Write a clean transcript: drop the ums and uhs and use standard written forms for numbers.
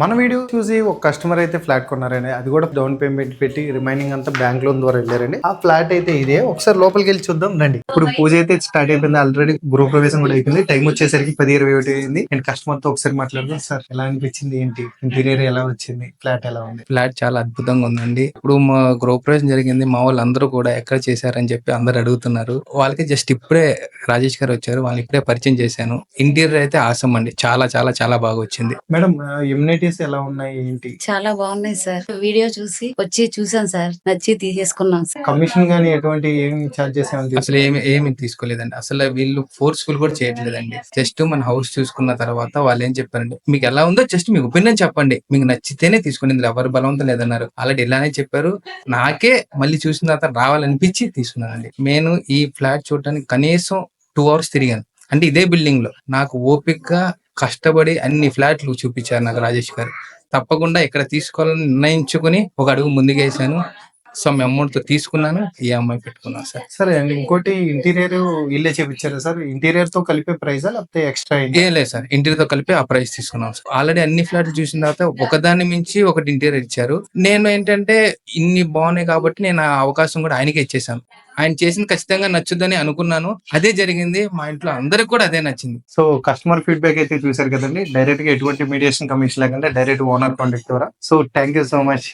మన వీడియో చూసి ఒక కస్టమర్ అయితే ఫ్లాట్ కొన్నారండి. అది కూడా డౌన్ పేమెంట్ పెట్టి రిమైనింగ్ అంతా బ్యాంక్ లోన్ ద్వారా వెళ్ళారండి. ఆ ఫ్లాట్ అయితే ఇదే. ఒకసారి లోపలికి వెళ్ళి చూద్దాం రండి. ఇప్పుడు పూజ అయితే స్టార్ట్ అయిపోయింది. ఆల్రెడీ గృహ ప్రవేశం కూడా అయిపోయింది. టైం వచ్చేసరికి 10:21 అయింది. నేను కస్టమర్ తో ఒకసారి మాట్లాడదాం. సార్ ఎలా అనిపించింది, ఏంటి ఇంటీరియర్ ఎలా వచ్చింది, ఫ్లాట్ ఎలా ఉంది? ఫ్లాట్ చాలా అద్భుతంగా ఉందండి. ఇప్పుడు మా గృహప్రవేశం జరిగింది. మా వాళ్ళందరూ కూడా ఎక్కడ చేశారని చెప్పి అందరు అడుగుతున్నారు. వాళ్ళకి జస్ట్ ఇప్పుడే రాజేష్ గారు వచ్చారు. వాళ్ళని ఇప్పుడే పరిచయం చేశాను. ఇంటీరియర్ అయితే ఆసం అండి. చాలా చాలా చాలా బాగా వచ్చింది. మేడం ఇమ్యూనిటీస్ ఎలా ఉన్నాయి, ఏంటి? చాలా బాగున్నాయి సార్. వీడియో చూసి వచ్చి చూసాం సార్, నచ్చి తీసేసుకున్నాం సార్. కమిషన్ గానీ ఎటువంటి ఏం చార్జెస్ అసలు ఏమి తీసుకోలేదండి. అసలు వీళ్ళు ఫోర్స్ఫుల్ కూడా చేయట్లేదండి. జస్ట్ మన హౌస్ చూసుకున్న తర్వాత వాళ్ళు ఏం చెప్పారండి, మీకు ఎలా ఉందో జస్ట్ మీ ఒపీనియన్ చెప్పండి, మీకు నచ్చితేనే తీసుకుని, ఇందులో ఎవరు బలవంతం లేదన్నారు. ఆల్రెడీ ఇలానే చెప్పారు. నాకే మళ్ళీ చూసిన తర్వాత రావాలనిపించి తీసుకున్నానండి. నేను ఈ ఫ్లాట్ చూడడానికి కనీసం 2 hours తిరిగాను. అంటే ఇదే బిల్డింగ్ లో నాకు ఓపిక కష్టపడి అన్ని ఫ్లాట్లు చూపించారు నాకు రాజేష్ గారు. తప్పకుండా ఇక్కడ తీసుకోవాలని నిర్ణయించుకుని ఒక అడుగు ముందుకేసాను. సో మీ అమౌంట్ తో తీసుకున్నాను, ఈఎంఐ పెట్టుకున్నాను సార్. సరే అండి. ఇంకోటి ఇంటీరియర్ ఇల్లే చేపించారా సార్? ఇంటీరియర్ తో కలిపే ప్రైజా లేకపోతే ఎక్స్ట్రా? ఏం లేదు సార్, ఇంటీరియర్ తో కలిపి ఆ ప్రైస్ తీసుకున్నాం సార్. ఆల్రెడీ అన్ని ఫ్లాట్లు చూసిన తర్వాత ఒకదాని మించి ఒకటి ఇంటీరియర్ ఇచ్చారు. నేను ఏంటంటే ఇన్ని బాగున్నాయి కాబట్టి నేను ఆ అవకాశం కూడా ఆయనకే ఇచ్చేసాను. ఆయన చేసింది ఖచ్చితంగా నచ్చుద్దని అనుకున్నాను. అదే జరిగింది. మా ఇంట్లో అందరికి కూడా అదే నచ్చింది. సో కస్టమర్ ఫీడ్బ్యాక్ అయితే చూసారు కదండి. డైరెక్ట్ గా ఎటువంటి మీడియేషన్ కమిషన్ లేకుండా డైరెక్ట్ ఓనర్ కాంటాక్ట్ ద్వారా. So thank you so much.